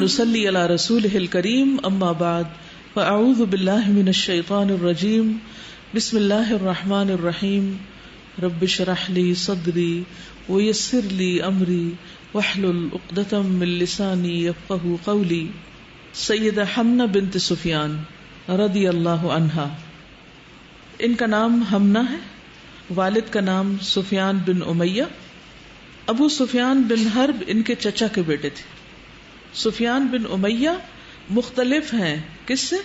ونصلي على رسوله الكريم اما بعد فاعوذ بالله من الشيطان الرجيم بسم الله الرحمن الرحيم رب اشرح لي صدري ويسر لي امري واحلل عقدة من لساني يفقهوا قولي. سیدہ حمنہ بنت سفیان رضی اللہ عنہا، ان کا نام حمنہ ہے، والد کا نام سفیان بن امیہ. ابو سفیان بن حرب ان کے چچا کے بیٹے تھے. سفیان بن امیہ مختلف ہیں کس سے؟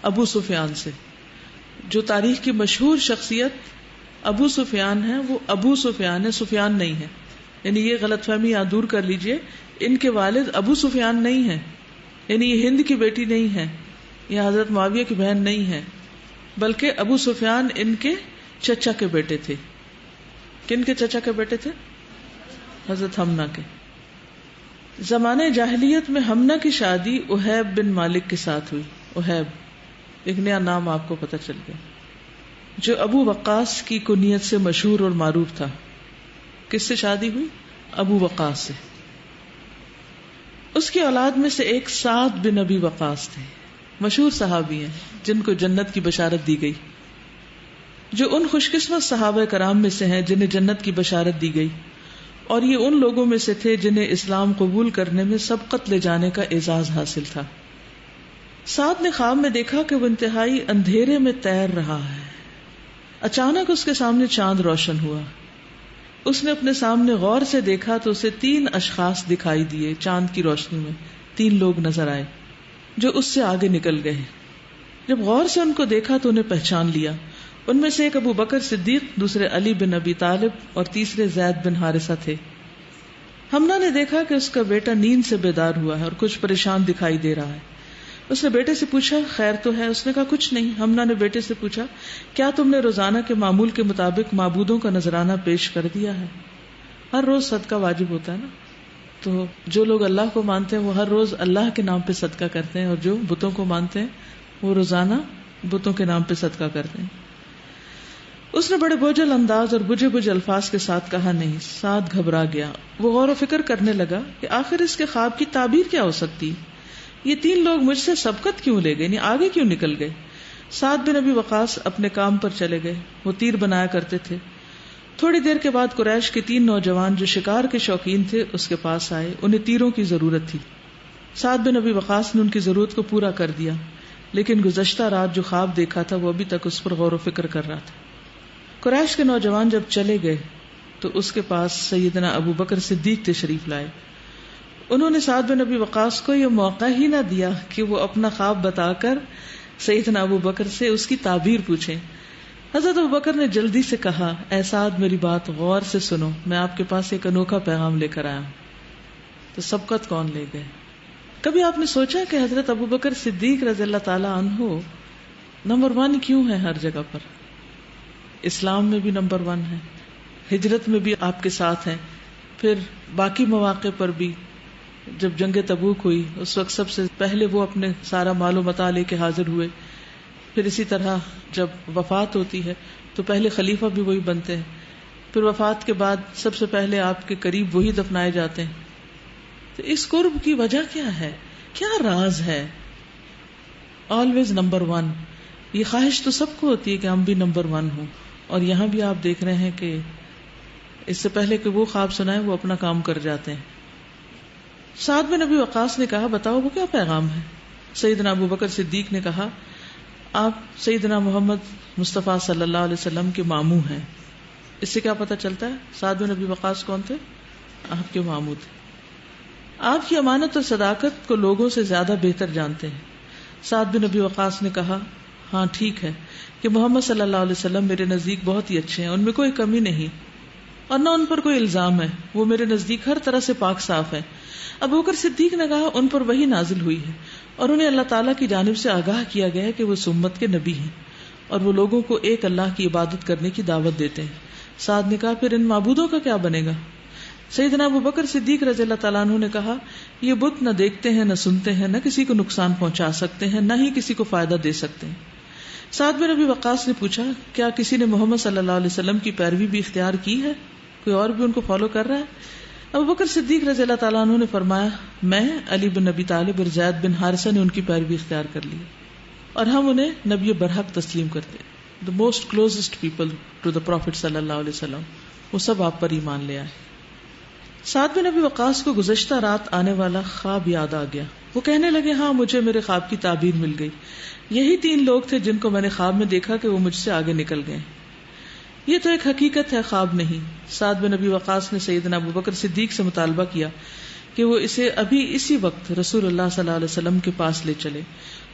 ابو سفیان سے. جو تاریخ کی مشہور شخصیت ابو سفیان ہے وہ ابو سفیان ہے، سفیان نہیں ہے. یعنی یہ غلط فہمی یہاں دور کر لیجئے، ان کے والد ابو سفیان نہیں ہیں، یعنی یہ ہند کی بیٹی نہیں ہے یا حضرت معاویہ کی بہن نہیں ہے، بلکہ ابو سفیان ان کے چچا کے بیٹے تھے. کن کے چچا کے بیٹے تھے؟ حضرت حمنہ کے. زمانہ جاہلیت میں حمنہ کی شادی احیب بن مالک کے ساتھ ہوئی. احیب، ایک نیا نام آپ کو پتہ چل گیا، جو ابو وقاص کی کنیت سے مشہور اور معروف تھا. کس سے شادی ہوئی؟ ابو وقاص سے. اس کی اولاد میں سے ایک سعد بن ابی وقاص تھے، مشہور صحابی ہیں جن کو جنت کی بشارت دی گئی، جو ان خوش قسمت صحابہ کرام میں سے ہیں جنہیں جنت کی بشارت دی گئی، اور یہ ان لوگوں میں سے تھے جنہیں اسلام قبول کرنے میں سبقت لے جانے کا اعزاز حاصل تھا. سعد نے خواب میں دیکھا کہ وہ انتہائی اندھیرے میں تیر رہا ہے. اچانک اس کے سامنے چاند روشن ہوا. اس نے اپنے سامنے غور سے دیکھا تو اسے 3 اشخاص دکھائی دیے. چاند کی روشنی میں 3 لوگ نظر آئے جو اس سے آگے نکل گئے. جب غور سے ان کو دیکھا تو انہیں پہچان لیا. ان میں سے ایک ابو بکر صدیق، دوسرے علی بن ابی طالب اور تیسرے زید بن حارثہ تھے. حمنہ نے دیکھا کہ اس کا بیٹا نیند سے بیدار ہوا ہے اور کچھ پریشان دکھائی دے رہا ہے. اس نے بیٹے سے پوچھا خیر تو ہے؟ اس نے کہا کچھ نہیں. حمنہ نے بیٹے سے پوچھا کیا تم نے روزانہ کے معمول کے مطابق معبودوں کا نذرانہ پیش کر دیا ہے؟ ہر روز صدقہ واجب ہوتا ہے نا، تو جو لوگ اللہ کو مانتے ہیں وہ ہر روز اللہ کے نام پہ صدقہ کرتے ہیں، اور جو بتوں کو مانتے ہیں وہ روزانہ بتوں کے نام پہ صدقہ کرتے ہیں. اس نے بڑے بوجھل انداز اور بجھے بجھے الفاظ کے ساتھ کہا نہیں. سعد گھبرا گیا. وہ غور و فکر کرنے لگا کہ آخر اس کے خواب کی تعبیر کیا ہو سکتی. یہ 3 لوگ مجھ سے سبقت کیوں لے گئے، یعنی آگے کیوں نکل گئے؟ سعد بن ابی وقاص اپنے کام پر چلے گئے. وہ تیر بنایا کرتے تھے. تھوڑی دیر کے بعد قریش کے 3 نوجوان جو شکار کے شوقین تھے اس کے پاس آئے. انہیں تیروں کی ضرورت تھی. سعد بن ابی وقاص نے ان کی ضرورت کو پورا کر دیا، لیکن گزشتہ رات جو خواب دیکھا تھا وہ ابھی تک اس پر غور و فکر کر رہا تھا. قریش کے نوجوان جب چلے گئے تو اس کے پاس سیدنا ابو بکر صدیق تشریف لائے. انہوں نے سعد بن ابی وقاص کو یہ موقع ہی نہ دیا کہ وہ اپنا خواب بتا کر سیدنا ابو بکر سے اس کی تعبیر پوچھیں. حضرت ابو بکر نے جلدی سے کہا اے سعد میری بات غور سے سنو، میں آپ کے پاس ایک انوکھا پیغام لے کر آیا ہوں. تو سبقت کون لے گئے؟ کبھی آپ نے سوچا کہ حضرت ابو بکر صدیق رضی اللہ تعالی عنہ نمبر 1 کیوں ہے ہر جگہ پر؟ اسلام میں بھی نمبر 1 ہے، ہجرت میں بھی آپ کے ساتھ ہیں، پھر باقی مواقع پر بھی. جب جنگ تبوک ہوئی اس وقت سب سے پہلے وہ اپنے سارا مال و متاع لے کے حاضر ہوئے. پھر اسی طرح جب وفات ہوتی ہے تو پہلے خلیفہ بھی وہی بنتے ہیں، پھر وفات کے بعد سب سے پہلے آپ کے قریب وہی دفنائے جاتے ہیں. تو اس قرب کی وجہ کیا ہے؟ کیا راز ہے؟ Always number 1. یہ خواہش تو سب کو ہوتی ہے کہ ہم بھی نمبر 1 ہوں، اور یہاں بھی آپ دیکھ رہے ہیں کہ اس سے پہلے کہ وہ خواب سنائے وہ اپنا کام کر جاتے ہیں. سعد بن ابی وقاص نے کہا بتاؤ وہ کیا پیغام ہے؟ سیدنا ابو بکر صدیق نے کہا آپ سیدنا محمد مصطفیٰ صلی اللہ علیہ وسلم کے ماموں ہیں. اس سے کیا پتہ چلتا ہے سعد بن ابی وقاص کون تھے؟ آپ کے ماموں تھے. آپ کی امانت اور صداقت کو لوگوں سے زیادہ بہتر جانتے ہیں. سعد بن ابی وقاص نے کہا ہاں ٹھیک ہے کہ محمد صلی اللہ علیہ وسلم میرے نزدیک بہت ہی اچھے ہیں، ان میں کوئی کمی نہیں اور نہ ان پر کوئی الزام ہے، وہ میرے نزدیک ہر طرح سے پاک صاف ہے. ابو بکر صدیق نے کہا ان پر وحی نازل ہوئی ہے اور انہیں اللہ تعالیٰ کی جانب سے آگاہ کیا گیا ہے کہ وہ امت کے نبی ہیں اور وہ لوگوں کو ایک اللہ کی عبادت کرنے کی دعوت دیتے ہیں. سعد نے کہا پھر ان معبودوں کا کیا بنے گا؟ سیدنا ابو بکر صدیق رضی اللہ تعالیٰ عنہ نے کہا یہ بت نہ دیکھتے ہیں نہ سنتے ہیں، نہ کسی کو نقصان پہنچا سکتے ہیں، نہ ہی کسی کو فائدہ دے سکتے ہیں. سعد بن ابی وقاص نے پوچھا کیا کسی نے محمد صلی اللہ علیہ وسلم کی پیروی بھی اختیار کی ہے؟ کوئی اور بھی ان کو فالو کر رہا ہے؟ ابو بکر صدیق رضی اللہ تعالیٰ عنہ نے فرمایا میں، علی بن ابی طالب اور زید بن حارثہ نے ان کی پیروی اختیار کر لی اور ہم انہیں نبی برحق تسلیم کرتے. the most closest people to the Prophet صلی اللہ علیہ وسلم، وہ سب آپ پر ایمان لے آئے. سعد بن ابی وقاص کو گزشتہ رات آنے والا خواب یاد آ گیا. وہ کہنے لگے ہاں مجھے میرے خواب کی تعبیر مل گئی. یہی 3 لوگ تھے جن کو میں نے خواب میں دیکھا کہ وہ مجھ سے آگے نکل گئے. یہ تو ایک حقیقت ہے، خواب نہیں. سعد بن ابی وقاص نے سیدنا ابو بکر صدیق سے مطالبہ کیا کہ وہ اسے ابھی اسی وقت رسول اللہ صلی اللہ علیہ وسلم کے پاس لے چلے.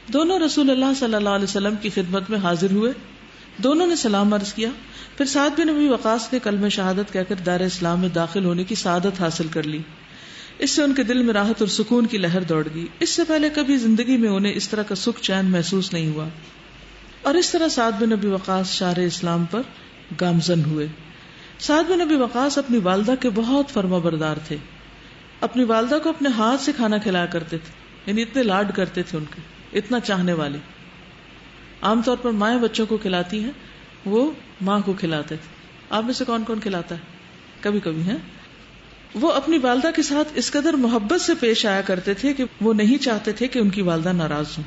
دونوں رسول اللہ صلی اللہ علیہ وسلم کی خدمت میں حاضر ہوئے. دونوں نے سلام عرض کیا. پھر سعد بن ابی وقاص نے کلمہ شہادت کہہ کر دار اسلام میں داخل ہونے کی سعادت حاصل کر لی. اس سے ان کے دل میں راحت اور سکون کی لہر دوڑ گئی. اس سے پہلے کبھی زندگی میں انہیں اس طرح کا سکھ چین محسوس نہیں ہوا. اور اس طرح سعد بن ابی وقاص شار اسلام پر گامزن ہوئے. سعد بن ابی وقاص اپنی والدہ کے بہت فرما بردار تھے. اپنی والدہ کو اپنے ہاتھ سے کھانا کھلایا کرتے تھے، یعنی اتنے لاڈ کرتے تھے ان کے، اتنا چاہنے والے. عام طور پر مائیں بچوں کو کھلاتی ہیں، وہ ماں کو کھلاتے تھے. آپ میں سے کون کون کھلاتا ہے؟ کبھی کبھی ہیں. وہ اپنی والدہ کے ساتھ اس قدر محبت سے پیش آیا کرتے تھے کہ وہ نہیں چاہتے تھے کہ ان کی والدہ ناراض ہوں.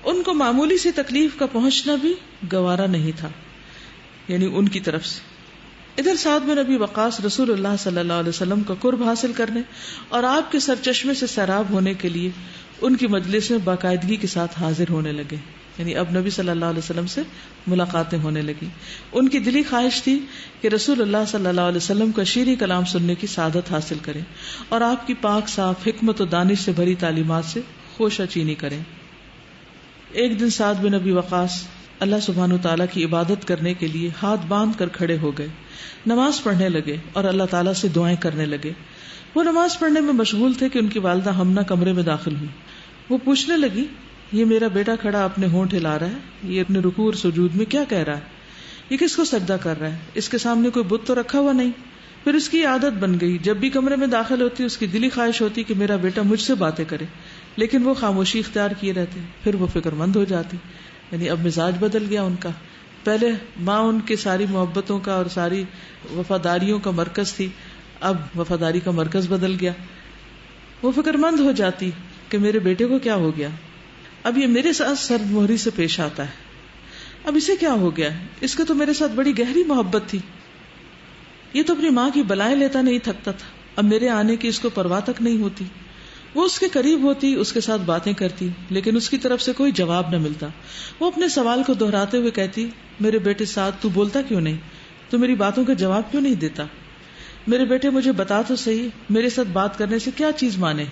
ان کو معمولی سی تکلیف کا پہنچنا بھی گوارا نہیں تھا، یعنی ان کی طرف سے. ادھر سعد بن ابی وقاص رسول اللہ صلی اللہ علیہ وسلم کا قرب حاصل کرنے اور آپ کے سرچشمے سے سیراب ہونے کے لیے ان کی مجلس میں باقاعدگی کے ساتھ حاضر ہونے لگے. یعنی اب نبی صلی اللہ علیہ وسلم سے ملاقاتیں ہونے لگی. ان کی دلی خواہش تھی کہ رسول اللہ صلی اللہ علیہ وسلم کا شیریں کلام سننے کی سعادت حاصل کریں اور آپ کی پاک صاف حکمت و دانش سے بھری تعلیمات سے خوشہ چینی کریں. ایک دن سعد بن ابی وقاص اللہ سبحانہ تعالیٰ کی عبادت کرنے کے لیے ہاتھ باندھ کر کھڑے ہو گئے، نماز پڑھنے لگے اور اللہ تعالیٰ سے دعائیں کرنے لگے. وہ نماز پڑھنے میں مشغول تھے کہ ان کی والدہ ہمنہ کمرے میں داخل ہوئی. وہ پوچھنے لگی یہ میرا بیٹا کھڑا اپنے ہونٹ ہلا رہا ہے، یہ اپنے رکوع اور سجود میں کیا کہہ رہا ہے؟ یہ کس کو سجدہ کر رہا ہے؟ اس کے سامنے کوئی بت تو رکھا ہوا نہیں. پھر اس کی عادت بن گئی، جب بھی کمرے میں داخل ہوتی اس کی دلی خواہش ہوتی کہ میرا بیٹا مجھ سے باتیں کرے، لیکن وہ خاموشی اختیار کیے رہتے. پھر وہ فکر مند ہو جاتی. یعنی اب مزاج بدل گیا ان کا. پہلے ماں ان کے ساری محبتوں کا اور ساری وفاداریوں کا مرکز تھی، اب وفاداری کا مرکز بدل گیا. وہ فکر مند ہو جاتی کہ میرے بیٹے کو کیا ہو گیا، اب یہ میرے ساتھ سرد مہری سے پیش آتا ہے، اب اسے کیا ہو گیا، اس کو تو میرے ساتھ بڑی گہری محبت تھی، یہ تو اپنی ماں کی بلائیں لیتا نہیں تھکتا تھا، اب میرے آنے کی اس کو پرواہ تک نہیں ہوتی. وہ اس کے قریب ہوتی، اس کے ساتھ باتیں کرتی، لیکن اس کی طرف سے کوئی جواب نہ ملتا. وہ اپنے سوال کو دہراتے ہوئے کہتی میرے بیٹے ساتھ تو بولتا کیوں نہیں، تو میری باتوں کا جواب کیوں نہیں دیتا، میرے بیٹے مجھے بتا تو صحیح میرے ساتھ بات کرنے سے کیا چیز مانے.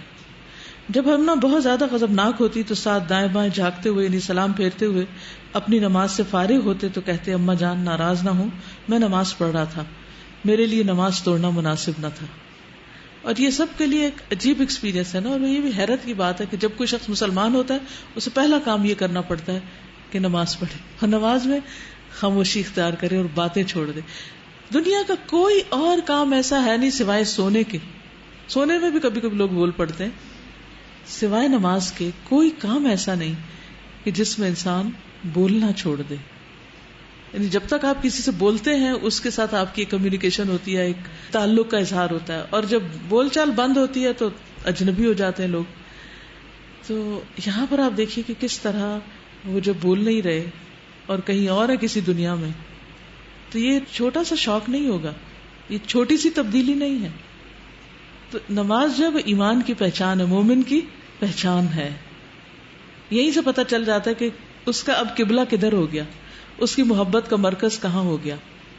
جب ہم بہت زیادہ غضبناک ہوتی تو ساتھ دائیں بائیں جھانکتے ہوئے یعنی سلام پھیرتے ہوئے اپنی نماز سے فارغ ہوتے تو کہتے اماں جان ناراض نہ ہوں، میں نماز پڑھ رہا تھا، میرے لیے نماز توڑنا مناسب نہ تھا. اور یہ سب کے لیے ایک عجیب ایکسپیرینس ہے نا. اور یہ بھی حیرت کی بات ہے کہ جب کوئی شخص مسلمان ہوتا ہے اسے پہلا کام یہ کرنا پڑتا ہے کہ نماز پڑھے اور نماز میں خاموشی اختیار کرے اور باتیں چھوڑ دے. دنیا کا کوئی اور کام ایسا ہے نہیں سوائے سونے کے، سونے میں بھی کبھی کبھی لوگ بول پڑتے ہیں، سوائے نماز کے کوئی کام ایسا نہیں کہ جس میں انسان بولنا چھوڑ دے. یعنی جب تک آپ کسی سے بولتے ہیں اس کے ساتھ آپ کی کمیونیکیشن ہوتی ہے، ایک تعلق کا اظہار ہوتا ہے، اور جب بول چال بند ہوتی ہے تو اجنبی ہو جاتے ہیں لوگ. تو یہاں پر آپ دیکھیے کہ کس طرح وہ جب بول نہیں رہے اور کہیں اور ہے کسی دنیا میں، تو یہ چھوٹا سا شوق نہیں ہوگا، یہ چھوٹی سی تبدیلی نہیں ہے. تو نماز جب ایمان کی پہچان ہے، مومن کی پہچان ہے. یہیں سے پتہ چل جاتا ہے کہ اس کا اب قبلہ کدھر ہو گیا، اس کی محبت کا مرکز کہاں ہو گیا،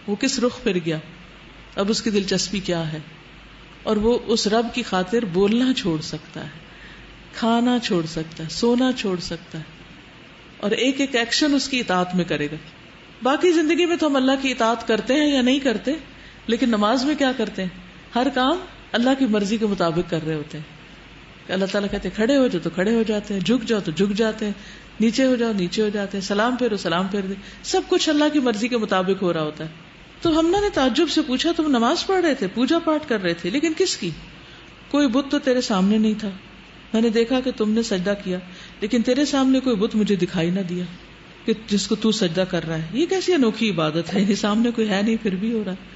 وہ کس رخ پھر گیا، اب اس کی دلچسپی کیا ہے. اور وہ اس رب کی خاطر بولنا چھوڑ سکتا ہے، کھانا چھوڑ سکتا ہے، سونا چھوڑ سکتا ہے، اور ایک ایک ایکشن اس کی اطاعت میں کرے گا. باقی زندگی میں تو ہم اللہ کی اطاعت کرتے ہیں یا نہیں کرتے، لیکن نماز میں کیا کرتے ہیں، ہر کام اللہ کی مرضی کے مطابق کر رہے ہوتے ہیں. اللہ تعالیٰ کہتے ہیں کھڑے ہو جاؤ تو کھڑے ہو جاتے ہیں، جھک جاؤ تو جھک جاتے ہیں، نیچے ہو جاؤ نیچے ہو جاتے ہیں، سلام پھیرو سلام پھیر دے. سب کچھ اللہ کی مرضی کے مطابق ہو رہا ہوتا ہے. تو ہم نے تعجب سے پوچھا تم نماز پڑھ رہے تھے، پوجا پاٹ کر رہے تھے، لیکن کس کی؟ کوئی بت تو تیرے سامنے نہیں تھا، میں نے دیکھا کہ تم نے سجدہ کیا، لیکن تیرے سامنے کوئی بت مجھے دکھائی نہ دیا کہ جس کو تو سجدہ کر رہا ہے. یہ کیسی انوکھی عبادت ہے، یہ سامنے کوئی ہے نہیں پھر بھی ہو رہا ہے.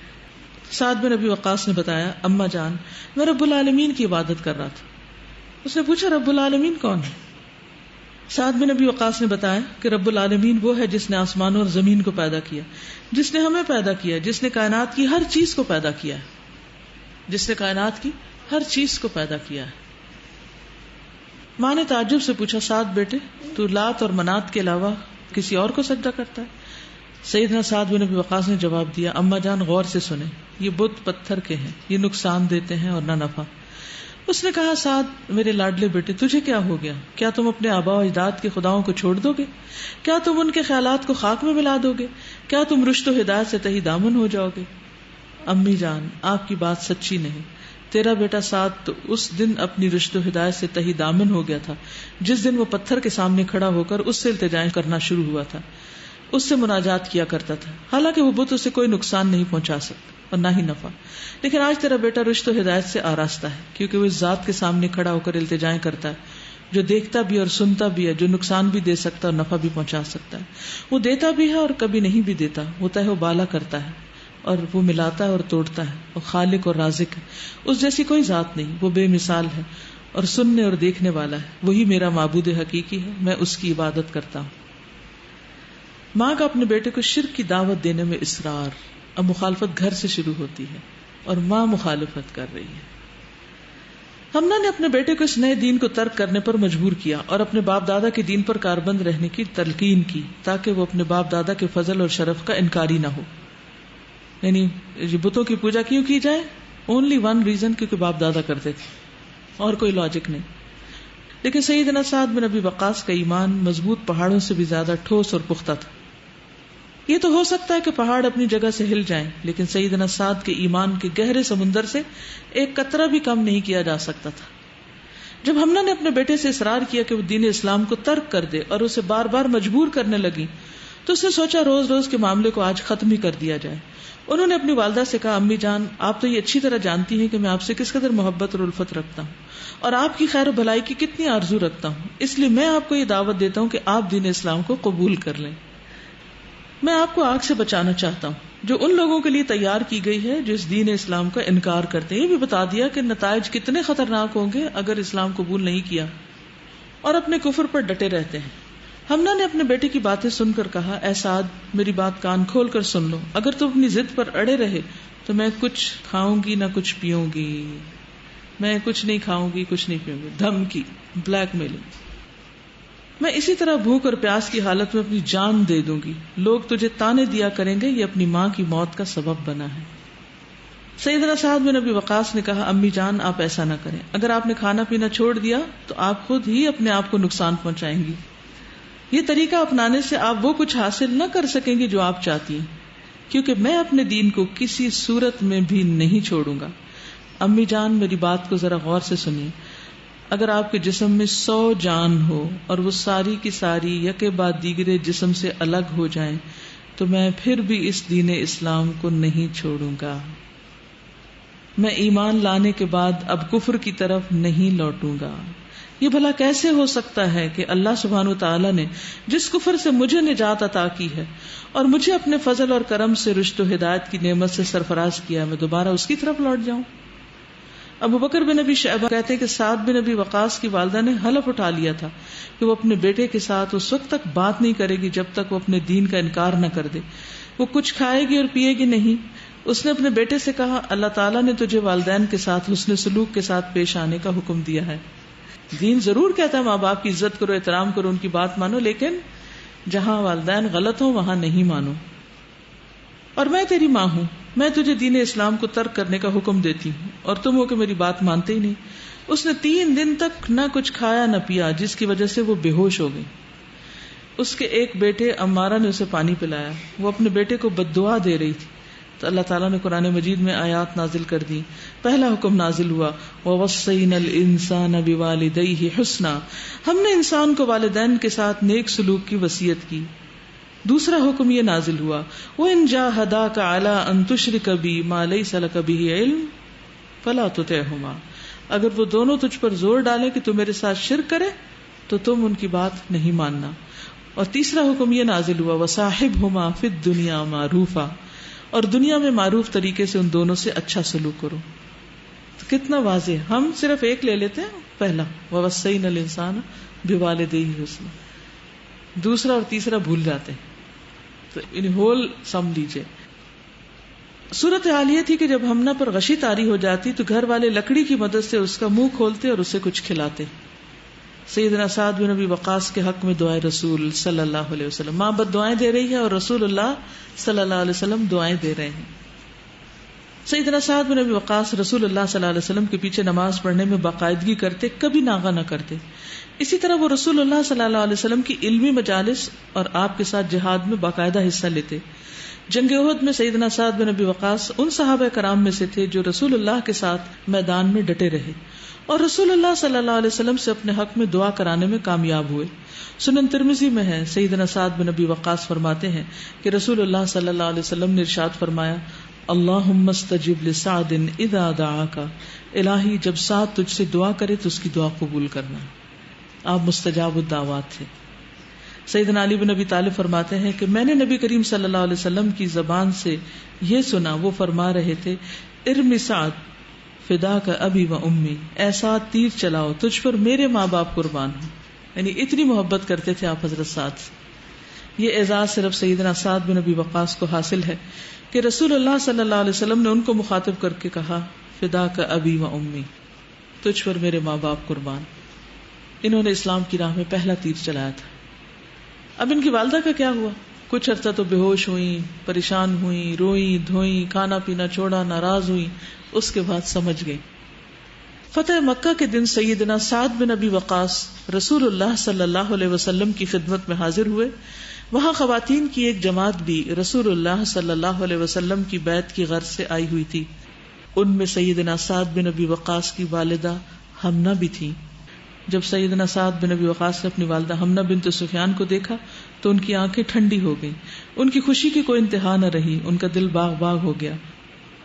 سعد بن ابی وقاص نے بتایا اماں جان میں رب العالمین کی عبادت کر رہا تھا. اس نے پوچھا رب العالمین کون ہے؟ سعد بن ابی وقاص نے بتایا کہ رب العالمین وہ ہے جس نے آسمانوں اور زمین کو پیدا کیا، جس نے ہمیں پیدا کیا، جس نے کائنات کی ہر چیز کو پیدا کیا ہے، جس نے کائنات کی ہر چیز کو پیدا کیا ہے. ماں نے تعجب سے پوچھا سعد بیٹے تو لات اور منات کے علاوہ کسی اور کو سجدہ کرتا ہے؟ سیدنا سعد بن ابی وقاص نے جواب دیا اماں جان غور سے سنیں، یہ بت پتھر کے ہیں، یہ نقصان دیتے ہیں اور نہ نفع. اس نے کہا سعد میرے لاڈلے بیٹے تجھے کیا ہو گیا؟ کیا تم اپنے آبا و اجداد کے خداؤں کو چھوڑ دو گے؟ کیا تم ان کے خیالات کو خاک میں ملا دو گے؟ کیا تم رشد و ہدایت سے تہی دامن ہو جاؤ گے؟ امی جان آپ کی بات سچی نہیں، تیرا بیٹا سعد تو اس دن اپنی رشد و ہدایت سے تہی دامن ہو گیا تھا جس دن وہ پتھر کے سامنے کھڑا ہو کر اس سے التجائیں کرنا شروع ہوا تھا، اس سے مناجات کیا کرتا تھا، حالانکہ وہ بت اسے کوئی نقصان نہیں پہنچا سکتا اور نہ ہی نفع. لیکن آج تیرا بیٹا رشد و ہدایت سے آراستہ ہے کیونکہ وہ اس ذات کے سامنے کھڑا ہو کر التجائیں کرتا ہے جو دیکھتا بھی اور سنتا بھی ہے، جو نقصان بھی دے سکتا ہے اور نفع بھی پہنچا سکتا ہے. وہ دیتا بھی ہے اور کبھی نہیں بھی دیتا، وہ تہ و بالا کرتا ہے اور وہ ملاتا ہے اور توڑتا ہے، وہ خالق اور رازق ہے، اس جیسی کوئی ذات نہیں، وہ بے مثال ہے اور سننے اور دیکھنے والا ہے. وہی میرا معبود حقیقی ہے، میں اس کی عبادت کرتا ہوں. ماں کا اپنے بیٹے کو شرک کی دعوت دینے میں اصرار. اب مخالفت گھر سے شروع ہوتی ہے اور ماں مخالفت کر رہی ہے. حمنا نے اپنے بیٹے کو اس نئے دین کو ترک کرنے پر مجبور کیا اور اپنے باپ دادا کے دین پر کاربند رہنے کی تلقین کی تاکہ وہ اپنے باپ دادا کے فضل اور شرف کا انکاری نہ ہو. یعنی بتوں کی پوجا کیوں کی جائے؟ اونلی ون ریزن، کیونکہ باپ دادا کرتے تھے اور کوئی لاجک نہیں. لیکن سیدنا سعد بن ابی وقاص کا ایمان مضبوط پہاڑوں سے بھی زیادہ ٹھوس اور پختہ تھا. یہ تو ہو سکتا ہے کہ پہاڑ اپنی جگہ سے ہل جائیں، لیکن سیدنا سعد کے ایمان کے گہرے سمندر سے ایک قطرہ بھی کم نہیں کیا جا سکتا تھا. جب حمنا نے اپنے بیٹے سے اصرار کیا کہ وہ دین اسلام کو ترک کر دے اور اسے بار بار مجبور کرنے لگی تو اس نے سوچا روز روز کے معاملے کو آج ختم ہی کر دیا جائے. انہوں نے اپنی والدہ سے کہا امی جان آپ تو یہ اچھی طرح جانتی ہیں کہ میں آپ سے کس قدر محبت اور الفت رکھتا ہوں اور آپ کی خیر و بھلائی کی کتنی آرزو رکھتا ہوں، اس لیے میں آپ کو یہ دعوت دیتا ہوں کہ آپ دین اسلام کو قبول کر لیں. میں آپ کو آگ سے بچانا چاہتا ہوں جو ان لوگوں کے لیے تیار کی گئی ہے جو اس دین اسلام کا انکار کرتے ہیں. یہ بھی بتا دیا کہ نتائج کتنے خطرناک ہوں گے اگر اسلام قبول نہیں کیا اور اپنے کفر پر ڈٹے رہتے ہیں. حمنا نے اپنے بیٹے کی باتیں سن کر کہا اے سعد میری بات کان کھول کر سن لو، اگر تم اپنی ضد پر اڑے رہے تو میں کچھ کھاؤں گی نہ کچھ پیوں گی. میں کچھ نہیں کھاؤں گی کچھ نہیں پیوں گی. دھمکی، بلیک میلنگ. میں اسی طرح بھوک اور پیاس کی حالت میں اپنی جان دے دوں گی. لوگ تجھے تانے دیا کریں گے یہ اپنی ماں کی موت کا سبب بنا ہے. سیدنا سعد بن ابی وقاص نے کہا امی جان آپ ایسا نہ کریں، اگر آپ نے کھانا پینا چھوڑ دیا تو آپ خود ہی اپنے آپ کو نقصان پہنچائیں گی. یہ طریقہ اپنانے سے آپ وہ کچھ حاصل نہ کر سکیں گی جو آپ چاہتی ہیں، کیونکہ میں اپنے دین کو کسی صورت میں بھی نہیں چھوڑوں گا. امی جان میری بات کو ذرا غور سے سنیے. اگر آپ کے جسم میں 100 جان ہو اور وہ ساری کی ساری یکے بعد دیگرے جسم سے الگ ہو جائیں تو میں پھر بھی اس دین اسلام کو نہیں چھوڑوں گا. میں ایمان لانے کے بعد اب کفر کی طرف نہیں لوٹوں گا. یہ بھلا کیسے ہو سکتا ہے کہ اللہ سبحانہ وتعالی نے جس کفر سے مجھے نجات عطا کی ہے اور مجھے اپنے فضل اور کرم سے رشد و ہدایت کی نعمت سے سرفراز کیا، میں دوبارہ اس کی طرف لوٹ جاؤں؟ ابو بکر بن ابی شیبہ کہتے ہیں کہ سعد بن ابی وقاص کی والدہ نے حلف اٹھا لیا تھا کہ وہ اپنے بیٹے کے ساتھ اس وقت تک بات نہیں کرے گی جب تک وہ اپنے دین کا انکار نہ کر دے. وہ کچھ کھائے گی اور پیے گی نہیں. اس نے اپنے بیٹے سے کہا اللہ تعالیٰ نے تجھے والدین کے ساتھ حسن سلوک کے ساتھ پیش آنے کا حکم دیا ہے. دین ضرور کہتا ہے ماں باپ کی عزت کرو، احترام کرو، ان کی بات مانو، لیکن جہاں والدین غلط ہوں وہاں نہیں مانو. اور میں تیری ماں ہوں، میں تجھے دین اسلام کو ترک کرنے کا حکم دیتی ہوں اور تم ہو کہ میری بات مانتے ہی نہیں. اس نے 3 دن تک نہ کچھ کھایا نہ پیا جس کی وجہ سے وہ بے ہوش ہو گئی. اس کے ایک بیٹے عمارہ نے اسے پانی پلایا. وہ اپنے بیٹے کو بد دعا دے رہی تھی تو اللہ تعالیٰ نے قرآن مجید میں آیات نازل کر دی. پہلا حکم نازل ہوا وَوَصَّيْنَا الْإِنسَانَ بِوَالِدَيْهِ حُسْنًا، ہم نے انسان کو والدین کے ساتھ نیک سلوک کی وصیت کی. دوسرا حکم یہ نازل ہوا وَإِن جَاهَدَاكَ عَلَىٰ أَن تُشْرِكَ بِي مَا لَيْسَ لَكَ بِهِ عِلْمٌ فَلَا تُطِعْهُمَا، اگر وہ دونوں تجھ پر زور ڈالیں کہ تو میرے ساتھ شرک کرے تو تم ان کی بات نہیں ماننا. اور تیسرا حکم یہ نازل ہوا وَصَاحِبْهُمَا فِي الدُّنْيَا مَعْرُوفًا، اور دنیا میں معروف طریقے سے ان دونوں سے اچھا سلوک کرو. تو کتنا واضح. ہم صرف ایک لے لیتے ہیں پہلا وَوَصَّيْنَا الْإِنسَانَ بِوَالِدَيْهِ حُسْنًا، دوسرا اور تیسرا بھول جاتے ہیں. تو ان ہول سم لیجئے. صورت حال یہ تھی کہ جب ہمنا پر غشی طاری ہو جاتی تو گھر والے لکڑی کی مدد سے اس کا منہ کھولتے اور اسے کچھ کھلاتے. سیدنا سعد بن ابی وقاص کے حق میں دعائے رسول صلی اللہ علیہ وسلم. ماں بد دعائیں دے رہی ہے اور رسول اللہ صلی اللہ علیہ وسلم دعائیں دے رہے ہیں. سیدنا سعد بن ابی وقاص رسول اللہ صلی اللہ علیہ وسلم کے پیچھے نماز پڑھنے میں باقاعدگی کرتے، کبھی ناغہ نہ کرتے. اسی طرح وہ رسول اللہ صلی اللہ علیہ وسلم کی علمی مجالس اور آپ کے ساتھ جہاد میں باقاعدہ حصہ لیتے. جنگ احد میں سیدنا سعد بن ابی وقاص ان صحابہ کرام میں سے تھے جو رسول اللہ کے ساتھ میدان میں ڈٹے رہے اور رسول اللہ صلی اللہ علیہ وسلم سے اپنے حق میں دعا کرانے میں کامیاب ہوئے. سنن ترمذی میں ہے، سیدنا سعد بن ابی وقاص فرماتے ہیں کہ رسول اللہ صلی اللہ علیہ وسلم نے ارشاد فرمایا، اللہم استجب لسعد اذا دعاک، الہی جب سعد تجھ سے دعا کرے تو اس کی دعا قبول کرنا. آپ مستجاب الدعوات تھے. سیدنا علی بن ابی طالب فرماتے ہیں کہ میں نے نبی کریم صلی اللہ علیہ وسلم کی زبان سے یہ سنا، وہ فرما رہے تھے، ارمی سعد فداک ابی و امی، اے سعد تیر چلاؤ، تجھ پر میرے ماں باپ قربان ہوں. یعنی اتنی محبت کرتے تھے آپ حضرت سعد سے. یہ اعزاز صرف سیدنا سعد بن ابی وقاص کو حاصل ہے کہ رسول اللہ صلی اللہ علیہ وسلم نے ان کو مخاطب کر کے کہا، فداک ابی و امی، تجھ پر میرے ماں باپ قربان. انہوں نے اسلام کی راہ میں پہلا تیر چلایا تھا. اب ان کی والدہ کا کیا ہوا؟ کچھ عرصہ تو بے ہوش ہوئی، پریشان ہوئی، روئی دھوئی، کھانا پینا چھوڑا، ناراض ہوئی. اس کے بعد سمجھ گئی. فتح مکہ کے دن سیدنا سعد بن ابی وقاص رسول اللہ صلی اللہ علیہ وسلم کی خدمت میں حاضر ہوئے. وہاں خواتین کی ایک جماعت بھی رسول اللہ صلی اللہ علیہ وسلم کی بیعت کی غرض سے آئی ہوئی تھی. ان میں سیدنا سعد بن ابی وقاص کی والدہ حمنہ بھی تھی. جب سیدنا سعد بن ابی وقاص نے اپنی والدہ حمنہ بنت سفیان کو دیکھا تو ان کی آنکھیں ٹھنڈی ہو گئیں. ان کی خوشی کی کوئی انتہا نہ رہی. ان کا دل باغ باغ ہو گیا.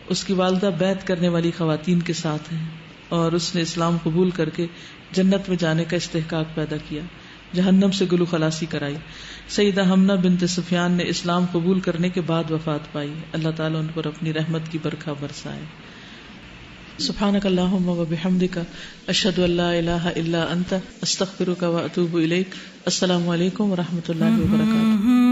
اس کی والدہ بیعت کرنے والی خواتین کے ساتھ ہیں اور اس نے اسلام قبول کر کے جنت میں جانے کا استحقاق پیدا کیا، جہنم سے گلو خلاصی کرائی. سیدہ حمنہ بنت سفیان نے اسلام قبول کرنے کے بعد وفات پائی. اللہ تعالیٰ ان پر اپنی رحمت کی برکھا برسائے. سبحانک اللہم و بحمدک، اشہد ان لا الہ الا انت، استغفرک و اتوب الیک. السلام علیکم و رحمۃ اللہ وبرکاتہ.